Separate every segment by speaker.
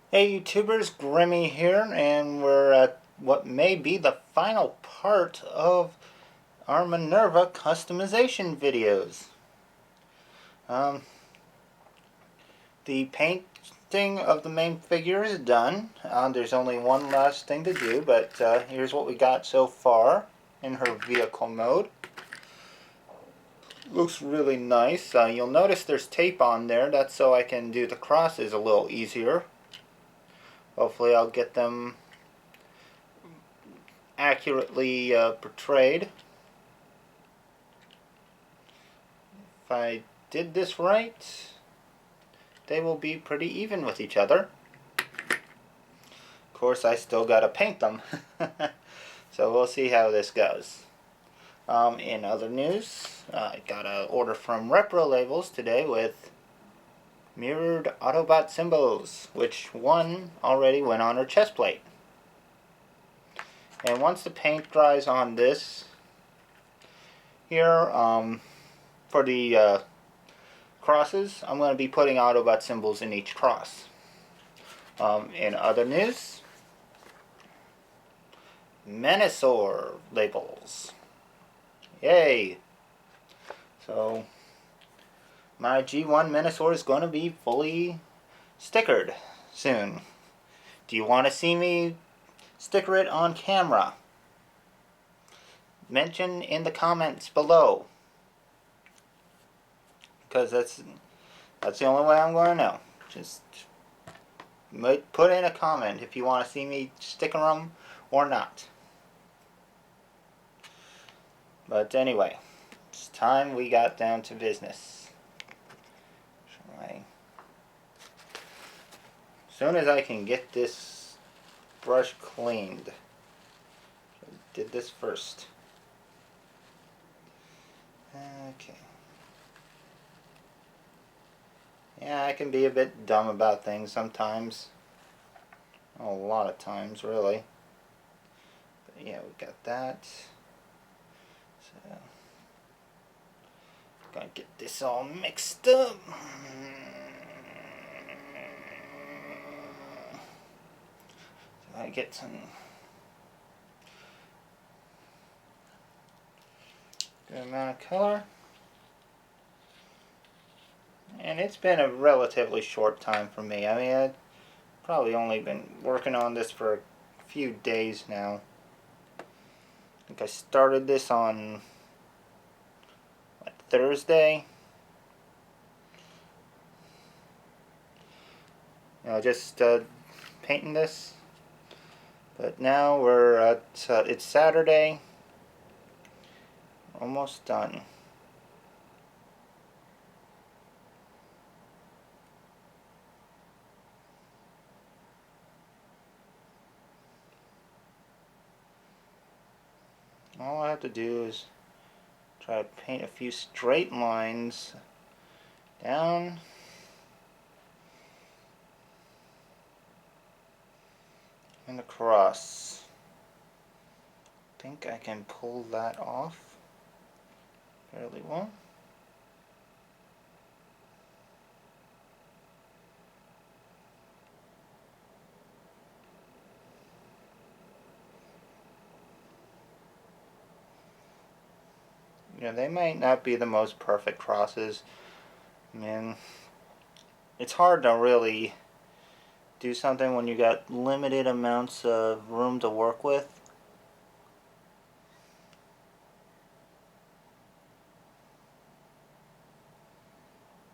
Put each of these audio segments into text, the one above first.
Speaker 1: Hey YouTubers, Grimmy here, and we're at what may be the final part of our Minerva customization videos. Um, the painting of the main figure is done. There's only one last thing to do, but here's what we got so far in her vehicle mode. Looks really nice. You'll notice there's tape on there. That's so I can do the crosses a little easier. Hopefully I'll get them accurately portrayed. If I did this right, they will be pretty even with each other. Of course, I still gotta paint them. So we'll see how this goes. In other news, I got an order from Repro Labels today with mirrored Autobot symbols, which one already went on her chest plate. And once the paint dries on this here, for the crosses, I'm going to be putting Autobot symbols in each cross. In other news, Menasor labels. Yay! So, my G1 Menasor is going to be fully stickered soon. Do you want to see me sticker it on camera? Mention in the comments below. Because that's the only way I'm going to know. Just put in a comment if you want to see me sticker them or not. But anyway, it's time we got down to business. As soon as I can get this brush cleaned. I did this first. Okay. Yeah, I can be a bit dumb about things sometimes. A lot of times, really. But yeah, we got that. So, gonna get this all mixed up. So I get some good amount of color. And it's been a relatively short time for me. I mean, I've probably only been working on this for a few days now. I think I started this on Thursday. Just painting this. But now we're at, it's Saturday. Almost done. All I have to do is try to paint a few straight lines down and across. I think I can pull that off fairly well. They might not be the most perfect crosses. I mean, it's hard to really do something when you got limited amounts of room to work with.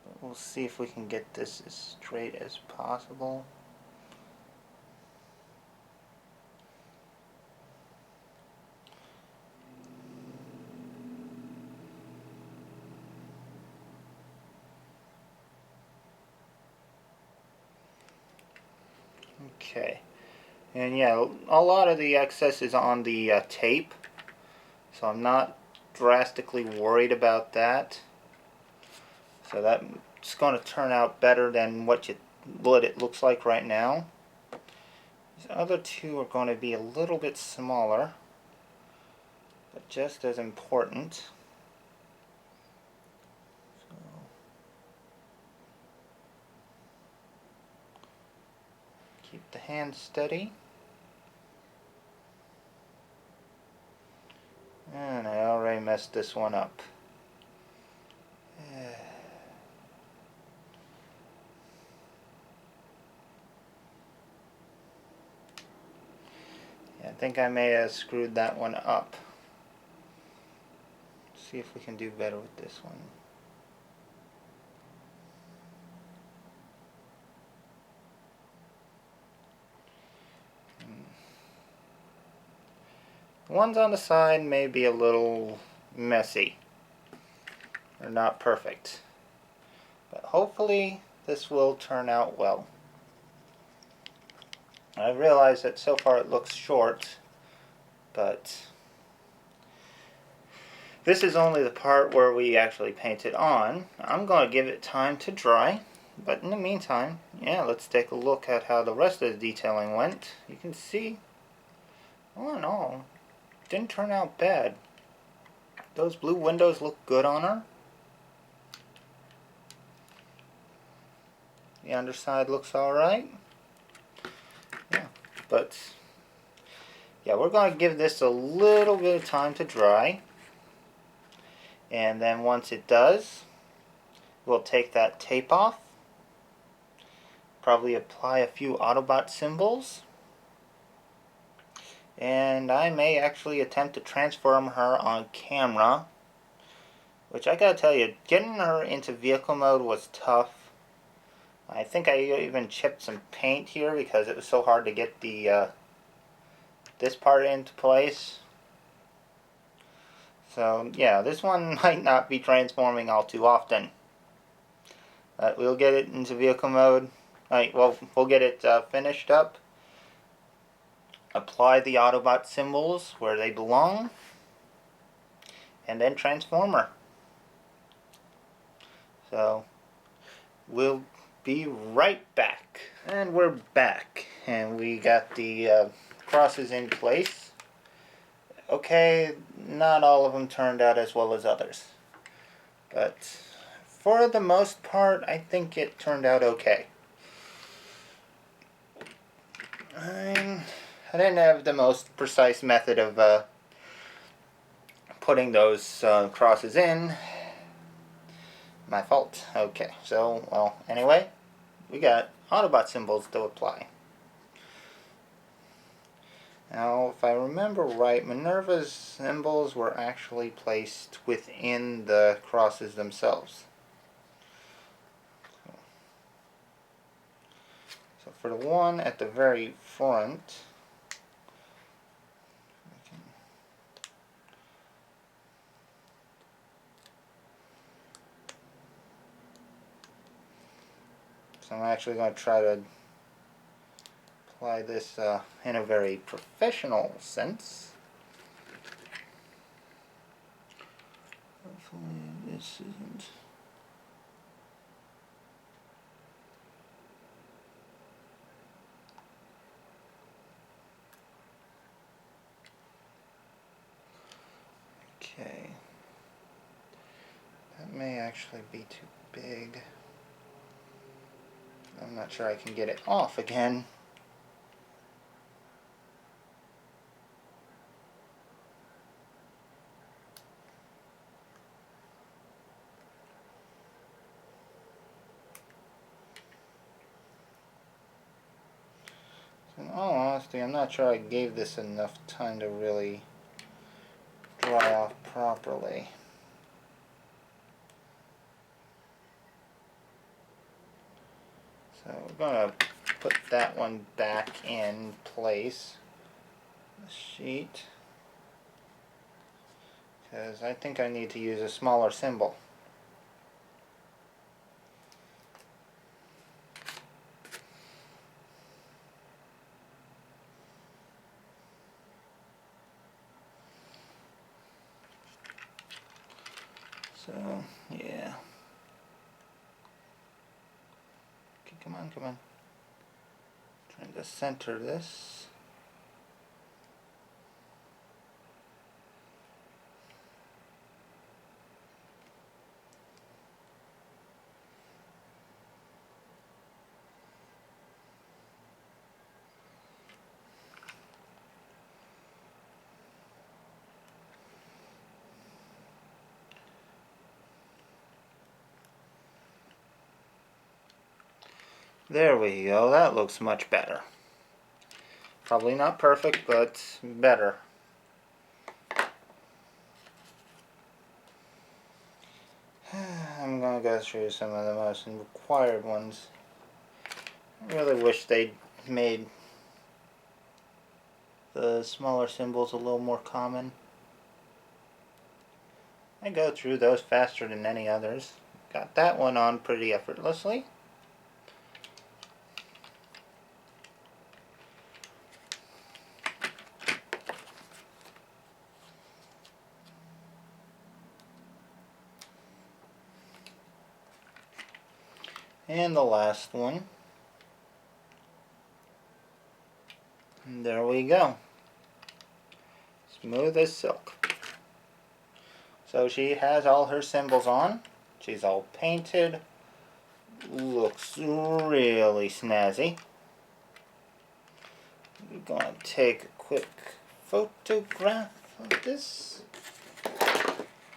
Speaker 1: But we'll see if we can get this as straight as possible. Okay, and yeah, a lot of the excess is on the tape, so I'm not drastically worried about that. So that's going to turn out better than what it looks like right now. These other two are going to be a little bit smaller, but just as important. Keep the hand steady. And I already messed this one up. Yeah, I think I may have screwed that one up. Let's see if we can do better with this one. The ones on the side may be a little messy. They're not perfect. But hopefully this will turn out well. I realize that so far it looks short, but this is only the part where we actually paint it on. I'm going to give it time to dry, but in the meantime, yeah, let's take a look at how the rest of the detailing went. You can see, all in all, didn't turn out bad. Those blue windows look good on her. The underside looks alright. Yeah, but yeah, we're going to give this a little bit of time to dry. And then once it does, we'll take that tape off. Probably apply a few Autobot symbols. And I may actually attempt to transform her on camera. Which I gotta tell you, getting her into vehicle mode was tough. I think I even chipped some paint here because it was so hard to get the this part into place. So yeah, this one might not be transforming all too often. But we'll get it into vehicle mode. Well, we'll get it finished up. Apply the Autobot symbols where they belong. And then transform her. So, we'll be right back. And we're back. And we got the crosses in place. Okay, not all of them turned out as well as others. But for the most part, I think it turned out okay. I didn't have the most precise method of putting those crosses in. My fault. Okay, so, well, anyway, we got Autobot symbols to apply. Now, if I remember right, Minerva's symbols were actually placed within the crosses themselves. So for the one at the very front, so I'm actually going to try to apply this in a very professional sense. Hopefully this isn't... Okay. That may actually be too big. I'm not sure I can get it off again. In all honesty, I'm not sure I gave this enough time to really dry off properly. So we're going to put that one back in place, the sheet, because I think I need to use a smaller symbol. So, yeah. Okay, come on, come on. Trying to center this. There we go, that looks much better. Probably not perfect, but better. I'm gonna go through some of the most required ones. I really wish they'd made the smaller symbols a little more common. I go through those faster than any others. Got that one on pretty effortlessly. And the last one. And there we go. Smooth as silk. So she has all her symbols on. She's all painted. Looks really snazzy. We're going to take a quick photograph of this.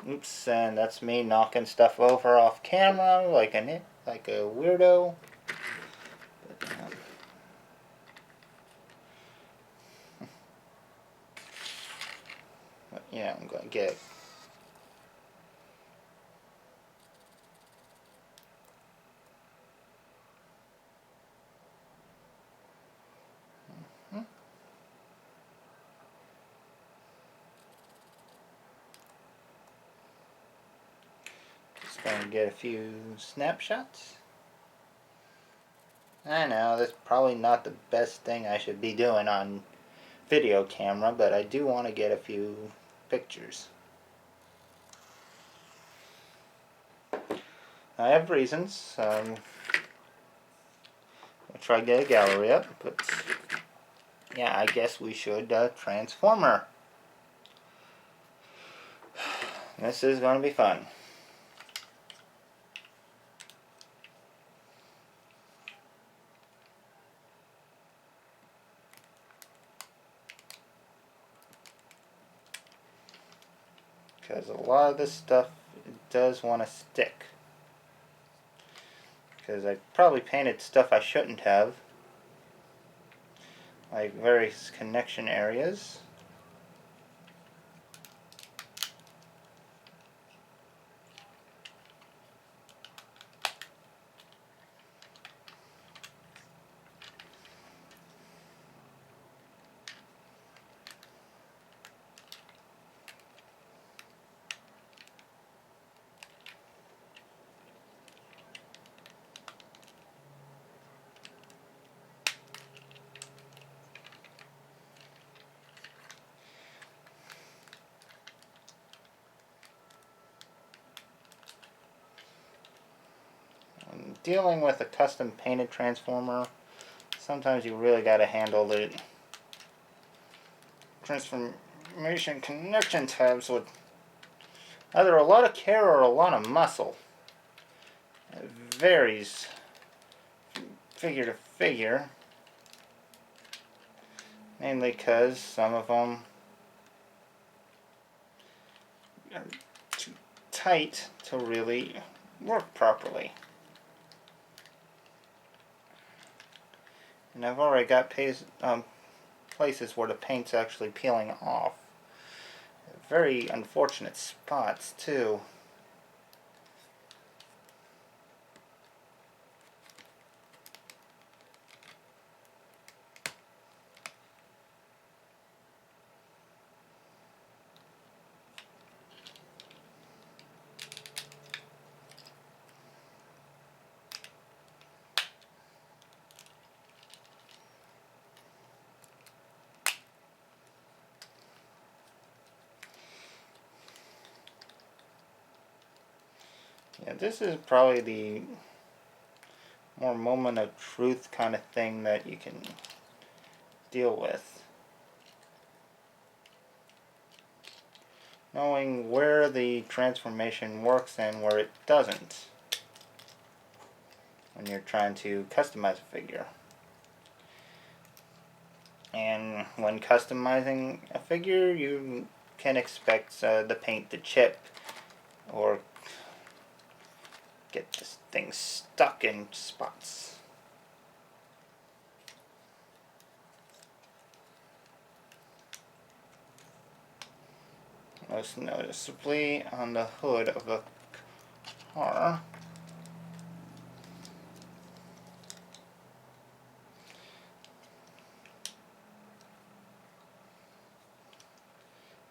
Speaker 1: Oops, and that's me knocking stuff over off camera like a weirdo. But yeah, I'm going to get going to get a few snapshots. I know, that's probably not the best thing I should be doing on video camera, but I do want to get a few pictures. I have reasons. I'll try to get a gallery up, but yeah, I guess we should transform her. This is going to be fun. Because a lot of this stuff does want to stick. Because I probably painted stuff I shouldn't have. Like various connection areas. Dealing with a custom painted transformer, sometimes you really got to handle the transformation connection tabs with either a lot of care or a lot of muscle. It varies figure to figure, mainly because some of them are too tight to really work properly. And I've already got places where the paint's actually peeling off. Very unfortunate spots too. Yeah, this is probably the more moment of truth kind of thing that you can deal with. Knowing where the transformation works and where it doesn't when you're trying to customize a figure. And when customizing a figure, you can expect the paint to chip or get this thing stuck in spots. most noticeably on the hood of a car.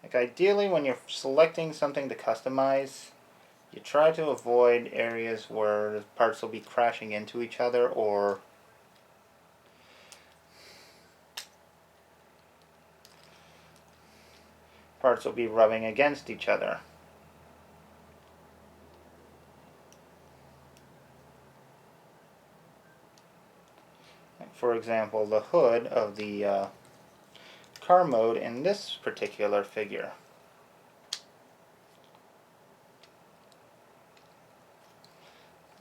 Speaker 1: Like ideally when you're selecting something to customize, you try to avoid areas where the parts will be crashing into each other or parts will be rubbing against each other. Like for example, the hood of the car mode in this particular figure.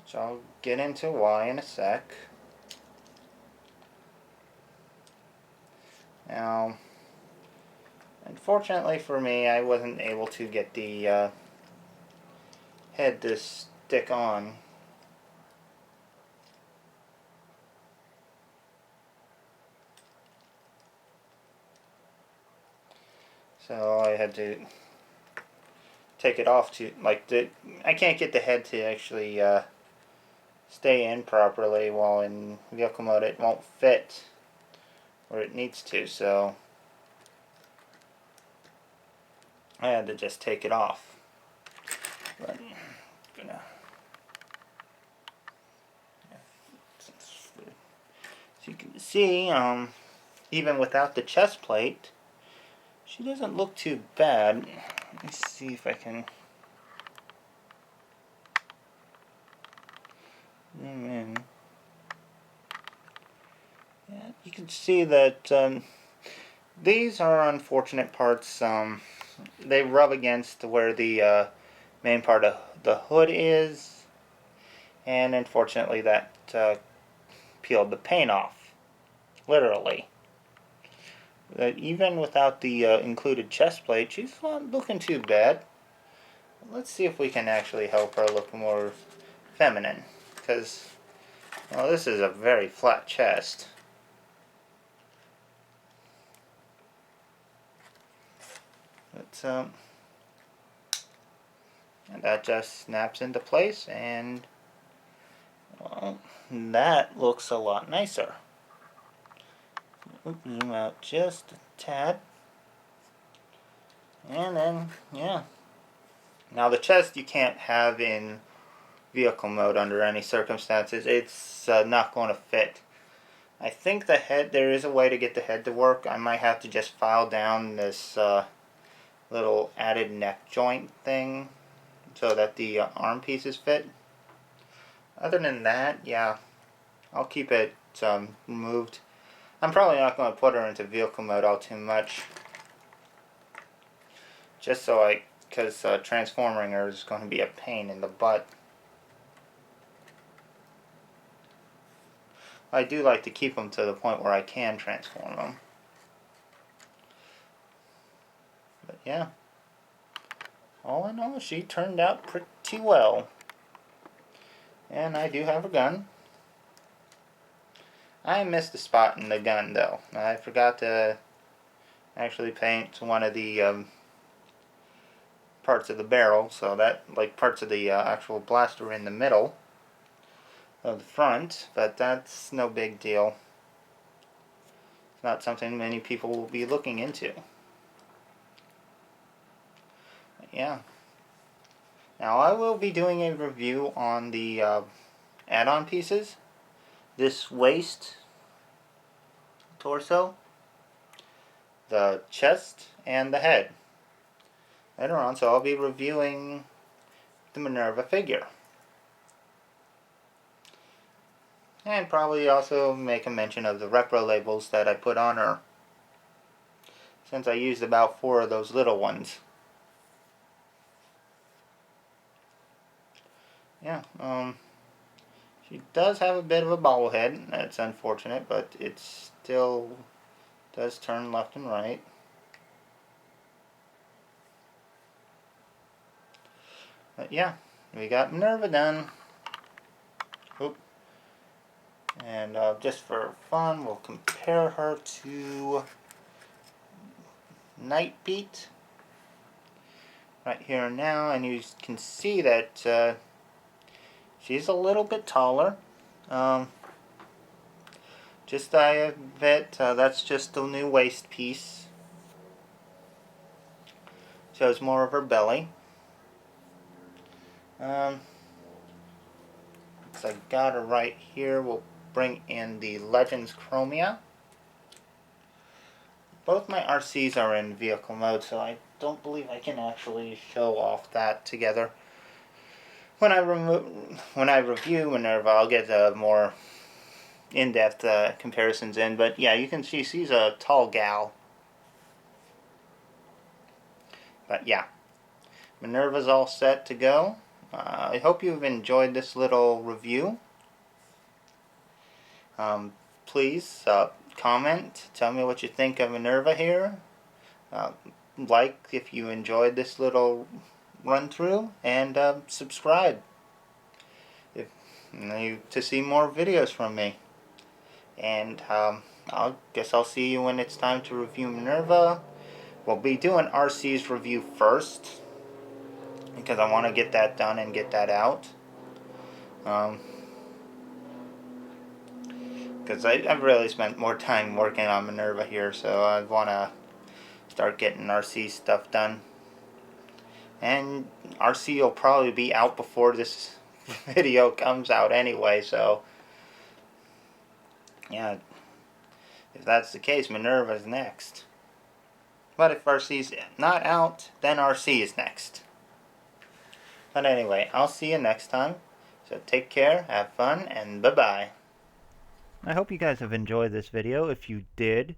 Speaker 1: Which I'll get into why in a sec. Now, unfortunately for me, I wasn't able to get the head to stick on. So I had to take it off to, like, I can't get the head to actually stay in properly while in vehicle mode. It won't fit where it needs to, so I had to just take it off. But I'm gonna, so you can see, even without the chest plate, she doesn't look too bad. Let me see if I can zoom in. Yeah, you can see that these are unfortunate parts. They rub against where the main part of the hood is, and unfortunately that peeled the paint off, literally. Even without the included chest plate, she's not looking too bad. Let's see if we can actually help her look more feminine, because, well, this is a very flat chest. But, and that just snaps into place, and, well, that looks a lot nicer. Zoom out just a tad. And then, yeah. Now the chest you can't have in vehicle mode under any circumstances. It's not going to fit. I think the head, there is a way to get the head to work. I might have to just file down this little added neck joint thing so that the arm pieces fit. Other than that, yeah, I'll keep it removed. I'm probably not going to put her into vehicle mode all too much. Just so because transforming her is going to be a pain in the butt. I do like to keep them to the point where I can transform them. But yeah, all in all, she turned out pretty well. And I do have a gun. I missed a spot in the gun though. I forgot to actually paint one of the parts of the barrel, so that, like, parts of the actual blaster in the middle of the front, but that's no big deal. It's not something many people will be looking into. But yeah. Now I will be doing a review on the add-on pieces. This waist, torso, the chest, and the head later on, so I'll be reviewing the Minerva figure. And probably also make a mention of the repro labels that I put on her, since I used about 4 of those little ones. Yeah, she does have a bit of a bobblehead. That's unfortunate, but it still does turn left and right. But yeah, we got Minerva done. Oop. And just for fun, we'll compare her to Nightbeat. right here and now, and you can see that she's a little bit taller. Just a bit. That's just a new waist piece. Shows more of her belly. So I got her right here. We'll bring in the Legends Chromia. Both my RCs are in vehicle mode, so I don't believe I can actually show off that together. When I review Minerva, I'll get more in-depth comparisons in. But yeah, you can see she's a tall gal. But yeah, Minerva's all set to go. I hope you've enjoyed this little review. Please comment, tell me what you think of Minerva here. Like if you enjoyed this little run through, and subscribe to see more videos from me. And guess I'll see you when it's time to review Minerva. We'll be doing RC's review first, because I want to get that done and get that out. Because I've really spent more time working on Minerva here, so I want to start getting RC stuff done. And RC will probably be out before this video comes out anyway, so yeah, if that's the case, Minerva's next. But if RC's not out, then RC is next. But anyway, I'll see you next time. So take care, have fun, and bye-bye. I hope you guys have enjoyed this video. If you did,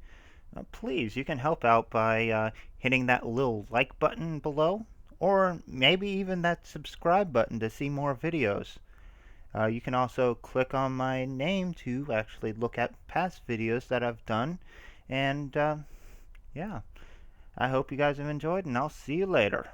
Speaker 1: please, you can help out by hitting that little like button below, or maybe even that subscribe button to see more videos. You can also click on my name to actually look at past videos that I've done. And yeah, I hope you guys have enjoyed, and I'll see you later.